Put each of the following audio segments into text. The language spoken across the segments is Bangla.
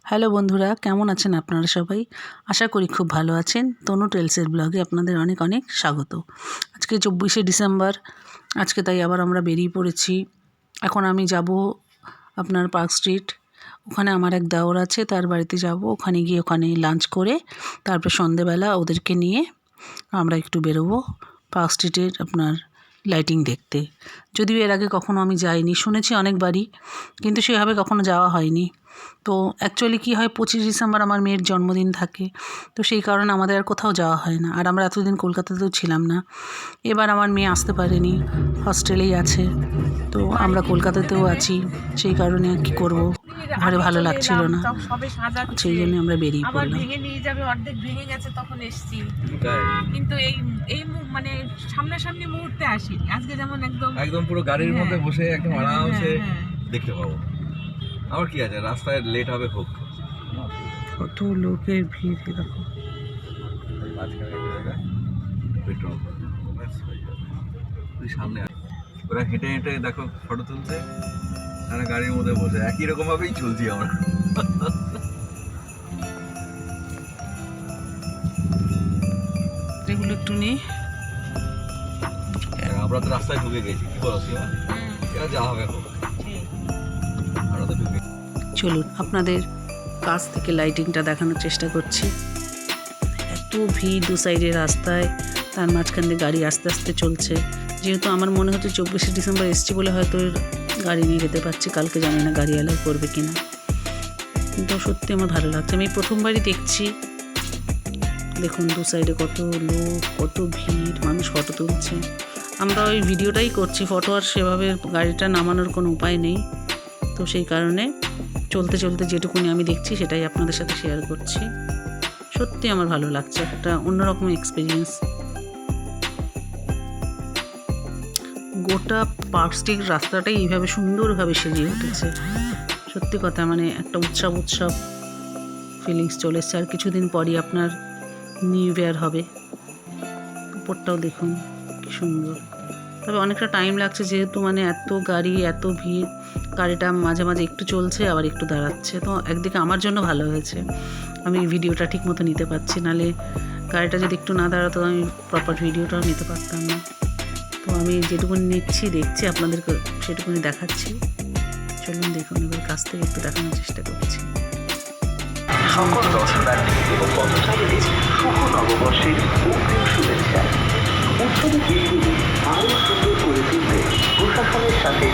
হ্যালো বন্ধুরা, কেমন আছেন আপনারা সবাই? আশা করি খুব ভালো আছেন। তনু টেলসের ব্লগে আপনাদের অনেক অনেক স্বাগত। আজকে 24শে ডিসেম্বর। আজকে তাই আবার আমরা বেরিয়ে পড়েছি। এখন আমি যাব আপনার পার্ক স্ট্রিট। ওখানে আমার এক দেওর আছে, তার বাড়িতে যাব। ওখানে গিয়ে ওখানে লাঞ্চ করে তারপরে সন্ধেবেলা ওদেরকে নিয়ে আমরা একটু বেরোবো পার্ক স্ট্রিটের আপনার লাইটিং দেখতে। যদিও এর আগে কখনো আমি যাইনি, শুনেছি অনেকবারই, কিন্তু সেভাবে কখনো যাওয়া হয়নি। তো অ্যাকচুয়ালি কী হয়, 25 ডিসেম্বর আমার মেয়ের জন্মদিন থাকে, তো সেই কারণে আমাদের আর কোথাও যাওয়া হয় না। আর আমরা এতদিন কলকাতাতেও ছিলাম না। এবার আমার মেয়ে আসতে পারেনি, হস্টেলেই আছে। তো আমরা কলকাতাতেও আছি, সেই কারণে কী করব, ঘরে ভালো লাগছিল না, সেই জন্য আমরা বেরিয়ে পড়লাম। ভেঙে নিয়ে যাবে, অর্ধেক ভেঙে গেছে তখন এসছি, কিন্তু এই মানে সামনাসামনি মুহূর্তে আসি। আজকে যেমন একদম পুরো গাড়ির মধ্যে বসে একদম আরামসে দেখতে পাবো। আবার কি আছে, রাস্তায় লেট হবে হোক, কত লোকের ভিড় এরকম। পেট্রোল সামনে ওরা হেঁটে হেঁটে দেখো ফটো তুলছে, আর গাড়ির মধ্যে বসে একই রকম ভাবেই চলছি আমরা। এগুলো একটু নেই, আমরা তো রাস্তায় ঢুকে গেছি, কি বলো সীমা? এরা যা হবে হোক, আমরা তো ঢুকে। চলুন আপনাদের কাছ থেকে লাইটিংটা দেখানোর চেষ্টা করছি। এত ভিড় দু সাইডে রাস্তায়, তার মাঝখান দিয়ে গাড়ি আস্তে আস্তে চলছে। যেহেতু আমার মনে হচ্ছে 24শে ডিসেম্বর এসছি বলে হয়তো গাড়ি নিয়ে যেতে পারছি, কালকে জানি না গাড়ি অ্যালাউ করবে কিনা। কিন্তু সত্যি আমার ভালো লাগছে, আমি প্রথমবারই দেখছি। দেখুন দু সাইডে কত লোক, কত ভিড়, মানুষ ফটো তুলছে। আমরা ওই ভিডিওটাই করছি, ফটো আর সেভাবে গাড়িটা নামানোর কোনো উপায় নেই। তো সেই কারণে চলতে চলতে যেটুকুনি আমি দেখছি সেটাই আপনাদের সাথে শেয়ার করছি। সত্যি আমার ভালো লাগছে, একটা অন্যরকম এক্সপিরিয়েন্স। গোটা পার্ক স্ট্রিট রাস্তাটাই এইভাবে সুন্দরভাবে সেজিয়ে উঠেছে। সত্যি কথা, মানে একটা উৎসব ফিলিংস চলে এসছে। আর কিছুদিন পরই আপনার নিউ ইয়ার হবে। উপরটাও দেখুন কি সুন্দর। তবে অনেকটা টাইম লাগছে, যেহেতু মানে এত গাড়ি, এত ভিড়। গাড়িটা মাঝে মাঝে একটু চলছে, আবার একটু দাঁড়াচ্ছে। তো একদিকে আমার জন্য ভালো হয়েছে, আমি ভিডিওটা ঠিক মতো নিতে পারছি। নাহলে গাড়িটা যদি একটু না দাঁড়াতো আমি প্রপার ভিডিওটাও নিতে পারতাম না। তো আমি যেটুকুনি নিচ্ছি, দেখছি, আপনাদেরকে সেটুকুনি দেখাচ্ছি। চলুন দেখুন, এবার কাছ থেকে একটু দেখানোর চেষ্টা করছি। সকল দর্শনার্থী এবং পথচারীদের শুভ নববর্ষের অগ্রিম শুভেচ্ছা। উৎসবের দিনগুলি আরও সুন্দর করে তুলতে প্রশাসনের সাথে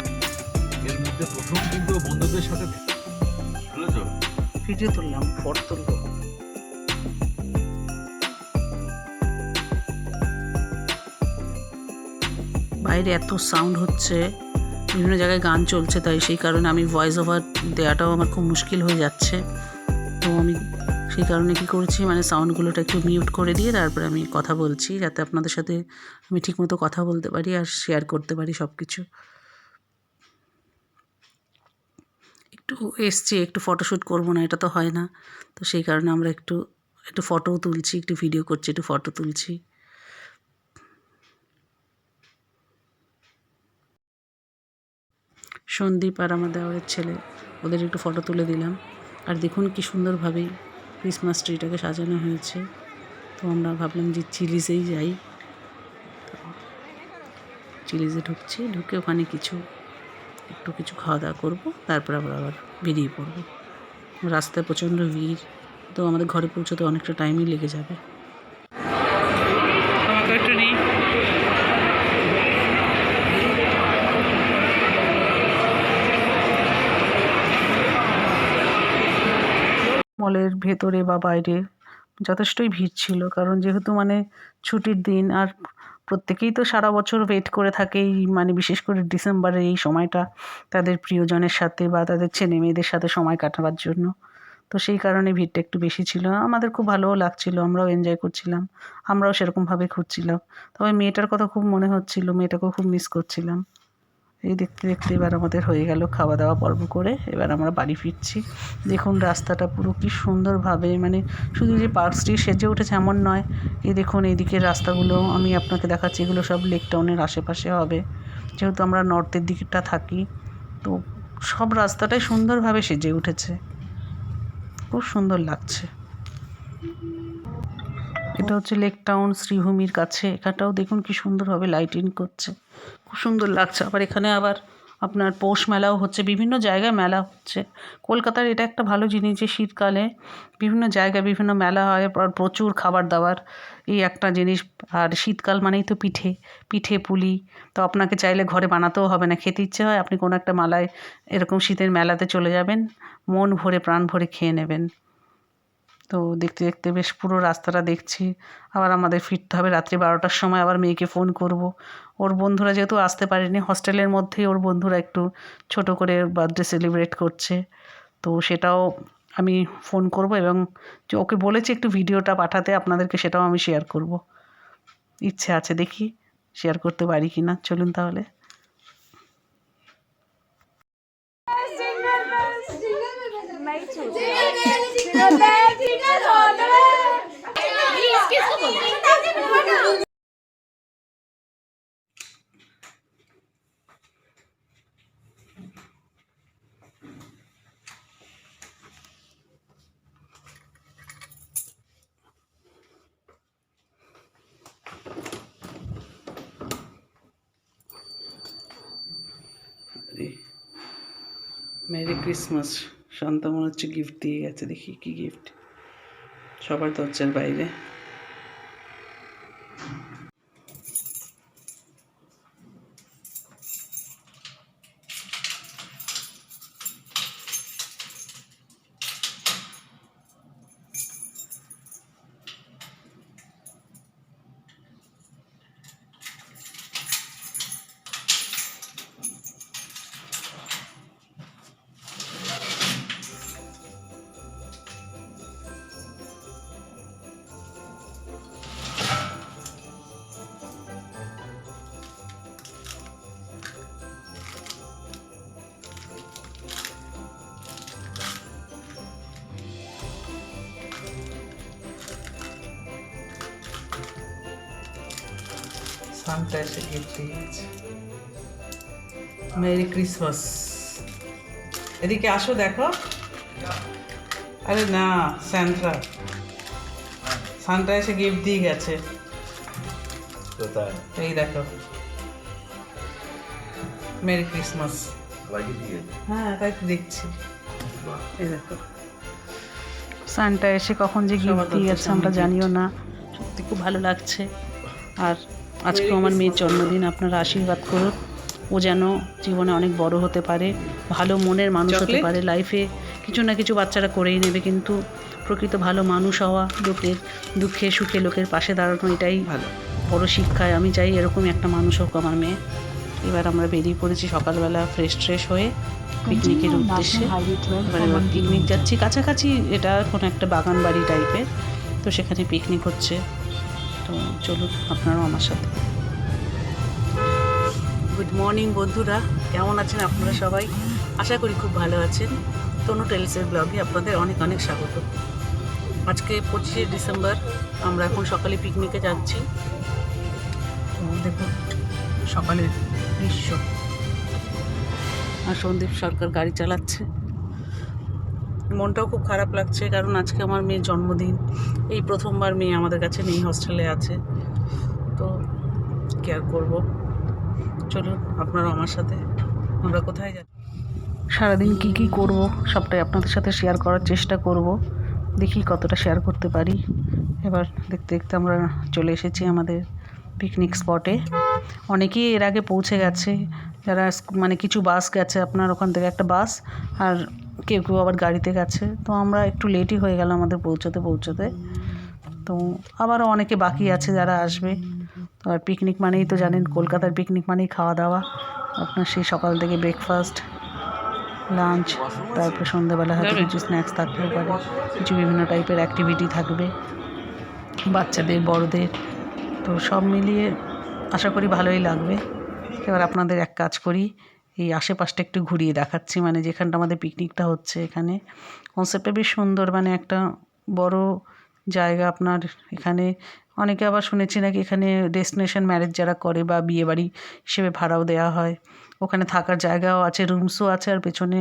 এর মধ্যে প্রথম কিন্তু বন্ধুদের সাথে বুঝেছো, ভিডিও তুললাম, ফটো তুলবো। বাইরে এত সাউন্ড হচ্ছে, বিভিন্ন জায়গায় গান চলছে, তাই সেই কারণে আমি ভয়েস ওভার দেওয়াটাও আমার খুব মুশকিল হয়ে যাচ্ছে। তো আমি সেই কারণে কী করছি, মানে সাউন্ডগুলোটা একটু মিউট করে দিয়ে তারপরে আমি কথা বলছি, যাতে আপনাদের সাথে আমি ঠিকমতো কথা বলতে পারি আর শেয়ার করতে পারি সব কিছু। একটু এসছি, একটু ফটোশ্যুট করবো না, এটা তো হয় না। তো সেই কারণে আমরা একটু ফটোও তুলছি, একটু ভিডিও করছি, একটু ফটো তুলছি। সন্দীপ আর আমার দেওয়ারের ছেলে, ওদের একটু ফটো তুলে দিলাম। আর দেখুন কি সুন্দরভাবে ক্রিসমাস ট্রিটাকে সাজানো হয়েছে। তো আমরা ভাবলাম যে চিলিজেই যাই। চিলিজে ঢুকছি, ঢুকে ওখানে কিছু খাওয়া দাওয়া করবো, তারপর আমরা আবার বেরিয়ে পড়বো। রাস্তায় প্রচণ্ড ভিড়, তো আমাদের ঘরে পৌঁছতে অনেকটা টাইমই লেগে যাবে। মলের ভেতরে বা বাইরে যথেষ্টই ভিড় ছিল, কারণ যেহেতু মানে ছুটির দিন, আর প্রত্যেকেই তো সারা বছর ওয়েট করে থাকে এই মানে বিশেষ করে ডিসেম্বরের এই সময়টা তাদের প্রিয়জনের সাথে বা তাদের ছেলে মেয়েদের সাথে সময় কাটাবার জন্য। তো সেই কারণে ভিড়টা একটু বেশি ছিল। আমাদের খুব ভালোও লাগছিল, আমরাও এনজয় করছিলাম, আমরাও সেরকমভাবে ঘুরছিলাম। তবে মেয়েটার কথা খুব মনে হচ্ছিল, মেয়েটাকেও খুব মিস করছিলাম। এই দেখতে দেখতে এবার আমাদের হয়ে গেল খাওয়া দাওয়া পর্ব করে, এবার আমরা বাড়ি ফিরছি। দেখুন রাস্তাটা পুরো কি সুন্দরভাবে, মানে শুধু যে পার্ক স্ট্রিট সেজে উঠেছে এমন নয়। এই দেখুন এইদিকের রাস্তাগুলো আমি আপনাকে দেখাচ্ছি, এগুলো সব লেক টাউনের আশেপাশে হবে, যেহেতু আমরা নর্থের দিকটা থাকি। তো সব রাস্তাটাই সুন্দরভাবে সেজে উঠেছে, খুব সুন্দর লাগছে। এটা হচ্ছে লেক টাউন শ্রীভূমির কাছে। এখানটাও দেখুন কি সুন্দরভাবে লাইটিং করছে, খুব সুন্দর লাগছে। আবার এখানে আবার আপনার পৌষ মেলাও হচ্ছে, বিভিন্ন জায়গায় মেলা হচ্ছে। কলকাতার এটা একটা ভালো জিনিস যে শীতকালে বিভিন্ন জায়গায় বিভিন্ন মেলা হয়, আর প্রচুর খাবার দাবার, এই একটা জিনিস। আর শীতকাল মানেই তো পিঠে, পিঠে পুলি। তো আপনাকে চাইলে ঘরে বানাতেও হবে না, খেতে ইচ্ছে হয় আপনি কোনো একটা মেলায় এরকম শীতের মেলাতে চলে যাবেন, মন ভরে প্রাণ ভরে খেয়ে নেবেন। তো দেখতে দেখতে বেশ পুরো রাস্তাটা দেখছি। আবার আমাদের ফিরতে হবে রাত্রি 12টার সময়। আবার মেয়েকে ফোন করব। ওর বন্ধুরা যেহেতু আসতে পারেনি, হস্টেলের মধ্যেই ওর বন্ধুরা একটু ছোট করে বার্থডে সেলিব্রেট করছে, তো সেটাও আমি ফোন করব এবং যে ওকে বলেছি একটু ভিডিওটা পাঠাতে আপনাদেরকে, সেটাও আমি শেয়ার করব। ইচ্ছে আছে, দেখি শেয়ার করতে পারি কি না। চলুন তাহলে। Merry Christmas. শান্তা মনে হচ্ছে গিফট দিয়ে গেছে, দেখি কি গিফট। সবার দরজার বাইরে। সান্টা এসে গিফট দিয়ে গেছে। Merry Christmas. এদিকে আসো, দেখো। আরে না, সান্টা সান্টা এসে গিফট দিয়ে গেছে। কোথায়? এই দেখো, মেরি ক্রিসমাস। সবাইকে দিয়ে হ্যাঁ, তাই তো দেখছি। এই দেখো, সান্টা এসে কখন যে গিফট দিয়ে গেছে আমরা জানিও না। সত্যি খুব ভালো লাগছে। আর আজকে আমার মেয়ের জন্মদিন, আপনারা আশীর্বাদ করুন ও যেন জীবনে অনেক বড় হতে পারে, ভালো মনের মানুষ হতে পারে। লাইফে কিছু না কিছু বাচ্চারা করেই নেবে, কিন্তু প্রকৃত ভালো মানুষ হওয়া, লোকের দুঃখে সুখে লোকের পাশে দাঁড়ানো, এটাই ভালো বড় শিক্ষায়। আমি চাই এরকমই একটা মানুষ হোক আমার মেয়ে। এবার আমরা বেরিয়ে পড়েছি সকালবেলা ফ্রেশ হয়ে পিকনিকের উদ্দেশ্যে। এবার পিকনিক যাচ্ছি কাছাকাছি, এটা কোনো একটা বাগান বাড়ি টাইপের, তো সেখানে পিকনিক হচ্ছে। তো চলুন আপনারাও আমার সাথে। গুড মর্নিং বন্ধুরা, কেমন আছেন আপনারা সবাই? আশা করি খুব ভালো আছেন। তনু টেলসের ব্লগে আপনাদের অনেক অনেক স্বাগত। আজকে 25শে ডিসেম্বর, আমরা এখন সকালে পিকনিকে যাচ্ছি। তো দেখুন সকালের দৃশ্য। আর সন্দীপ সরকার গাড়ি চালাচ্ছে। মনটাও খুব খারাপ লাগছে, কারণ আজকে আমার মেয়ের জন্মদিন। এই প্রথমবার মেয়ে আমাদের কাছে নেই, হস্টেলে আছে। তো কি আর করবো, চলুন আপনারা আমার সাথে। আমরা কোথায় যাচ্ছি, সারাদিন কি কি করব সবটাই আপনাদের সাথে শেয়ার করার চেষ্টা করব। দেখি কতটা শেয়ার করতে পারি। এবার দেখতে দেখতে আমরা চলে এসেছি আমাদের পিকনিক স্পটে। অনেকেই এর আগে পৌঁছে গেছে, যারা মানে কিছু বাস গেছে আপনার ওখান থেকে একটা বাস, আর কেউ কেউ আবার গাড়িতে গেছে। তো আমরা একটু লেটই হয়ে গেল আমাদের পৌঁছতে। তো আবারও অনেকে বাকি আছে যারা আসবে। তো আর পিকনিক মানেই তো জানেন, কলকাতার পিকনিক মানেই খাওয়া দাওয়া। আপনার সেই সকাল থেকে ব্রেকফাস্ট, লাঞ্চ, তারপরে সন্ধ্যাবেলা হয়তো কিছু স্ন্যাক্স থাকতেও পারে, কিছু বিভিন্ন টাইপের অ্যাক্টিভিটি থাকবে বাচ্চাদের বড়দের। তো সব মিলিয়ে আশা করি ভালোই লাগবে। এবার আপনাদের এক কাজ করি, এই আশেপাশটা একটু ঘুরিয়ে দেখাচ্ছি। মানে যেখানটা আমাদের পিকনিকটা হচ্ছে, এখানে কনসেপ্টটা বেশ সুন্দর, মানে একটা বড় জায়গা আপনার। এখানে অনেকে আবার শুনেছি নাকি এখানে ডেস্টিনেশন ম্যারেজ যারা করে বা বিয়েবাড়ি হিসেবে ভাড়াও দেওয়া হয়। ওখানে থাকার জায়গাও আছে, রুমসও আছে, আর পেছনে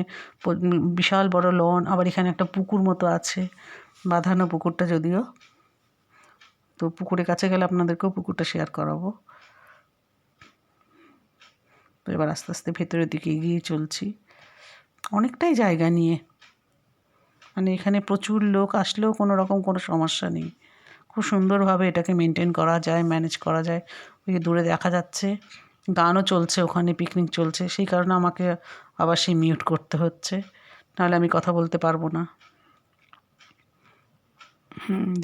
বিশাল বড় লন, আবার এখানে একটা পুকুর মতো আছে, বাঁধানো পুকুরটা যদিও। তো পুকুরের কাছে গেলে আপনাদেরকেও পুকুরটা শেয়ার করাবো। তো এবার আস্তে আস্তে ভেতরের দিকে এগিয়ে চলছি, অনেকটাই জায়গা নিয়ে, মানে এখানে প্রচুর লোক আসলেও কোনো রকম কোনো সমস্যা নেই, খুব সুন্দরভাবে এটাকে মেনটেন করা যায়, ম্যানেজ করা যায়। ওই যে দূরে দেখা যাচ্ছে গানও চলছে, ওখানে পিকনিক চলছে, সেই কারণে আমাকে আবার সেই মিউট করতে হচ্ছে, নাহলে আমি কথা বলতে পারবো না।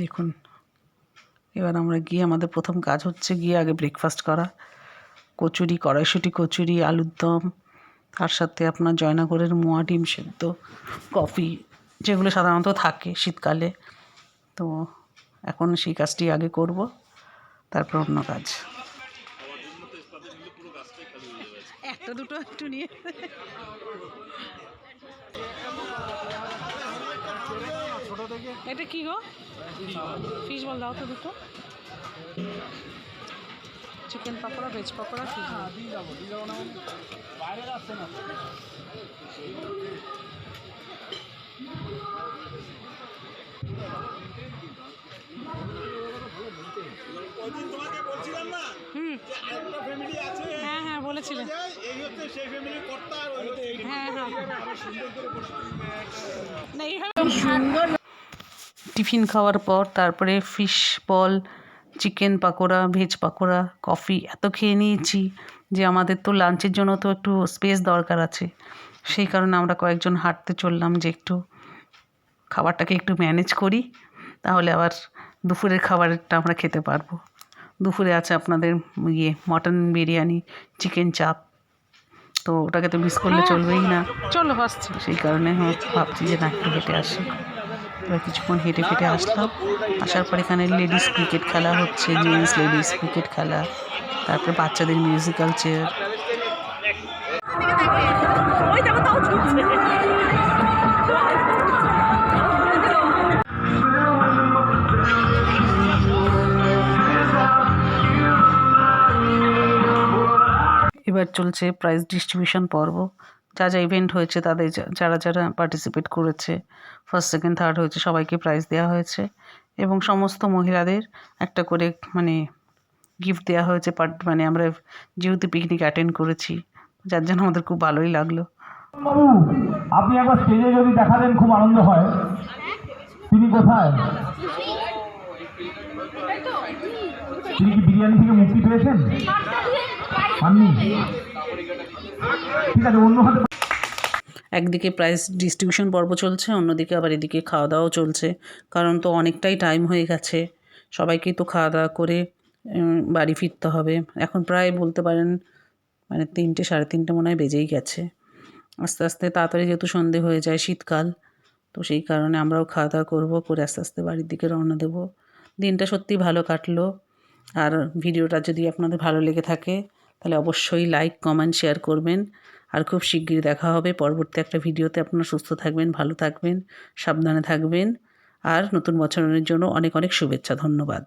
দেখুন এবার আমরা গিয়ে আমাদের প্রথম কাজ হচ্ছে গিয়ে আগে ব্রেকফাস্ট করা। কচুরি, কড়াইশুঁটি কচুরি, আলুর দম, তার সাথে আপনার জয়নগরের মোয়া, ডিম সেদ্ধ, কফি, যেগুলো সাধারণত থাকে শীতকালে। তো এখন সেই কাজটি আগে করব, তারপর অন্য কাজ। একটা দুটো একটু নিয়ে এটা কি গো? ফিশ বল দাও তো দুটো। চিকেন পকোড়া, ভেজ পকোড়া কি? হ্যাঁ হ্যাঁ বলেছিলেন। হ্যাঁ হ্যাঁ না এইভাবে সুন্দর। টিফিন খাওয়ার পর তারপরে fish ball, chicken pakora, veg pakora, coffee এত খেয়ে নিয়েছি যে আমাদের তো লাঞ্চের জন্য তো একটু স্পেস দরকার আছে। সেই কারণে আমরা কয়েকজন হাঁটতে চললাম যে একটু খাবারটাকে একটু ম্যানেজ করি, তাহলে আবার দুপুরের খাবারটা আমরা খেতে পারবো। দুপুরে আছে আপনাদের মটন বিরিয়ানি, চিকেন চাপ, তো ওটাকে তো মিস করলে চলবেই না। চলো আসছি, সেই কারণে ভাবছি যে না একটু হেঁটে আসি। এবার কিছুক্ষণ হেঁটে ফেটে আসলাম, আসার পর এখানে লেডিস ক্রিকেট খেলা হচ্ছে, জেন্টস লেডিস ক্রিকেট খেলা, তারপরে বাচ্চাদের মিউজিক্যাল চেয়ার। এবার চলছে প্রাইজ ডিস্ট্রিবিউশন পর্ব। যা যা ইভেন্ট হয়েছে তাদের যারা যারা পার্টিসিপেট করেছে, ফার্স্ট সেকেন্ড থার্ড হয়েছে, সবাইকে প্রাইজ দেওয়া হয়েছে এবং সমস্ত মহিলাদের একটা করে মানে গিফট দেওয়া হয়েছে। মানে আমরা যেহেতু পিকনিক অ্যাটেন্ড করেছি, যার জন্য আমাদের খুব ভালোই লাগলো। বাবু, আপনি একবার স্টেজে যদি দেখাতেন খুব আনন্দ হয়। তিনি কোথায়? তিনি কি বিরিয়ানি থেকে মুক্তি পেয়েছেন? পাননি? ঠিক আছে, অন্য হাতে। একদিকে প্রাইজ ডিস্ট্রিবিউশন পর্ব চলছে, অন্যদিকে আবার এদিকে খাওয়া দাওয়াও চলছে, কারণ তো অনেকটাই টাইম হয়ে গেছে, সবাইকেই তো খাওয়া দাওয়া করে বাড়ি ফিরতে হবে। এখন প্রায় বলতে পারেন মানে 3টে সাড়ে 3টে মনে হয় বেজেই গেছে। আস্তে আস্তে তাড়াতাড়ি যেহেতু সন্ধে হয়ে যায়, শীতকাল, তো সেই কারণে আমরাও খাওয়া দাওয়া করবো, করে আস্তে আস্তে বাড়ির দিকে রওনা দেবো। দিনটা সত্যিই ভালো কাটলো। আর ভিডিওটা যদি আপনাদের ভালো লেগে থাকে তাহলে অবশ্যই লাইক, কমেন্ট, শেয়ার করবেন। আর খুব শিগগিরই দেখা হবে পরবর্তী একটা ভিডিওতে। আপনারা সুস্থ থাকবেন, ভালো থাকবেন, সাবধানে থাকবেন, আর নতুন বছরের জন্য অনেক অনেক শুভেচ্ছা। ধন্যবাদ।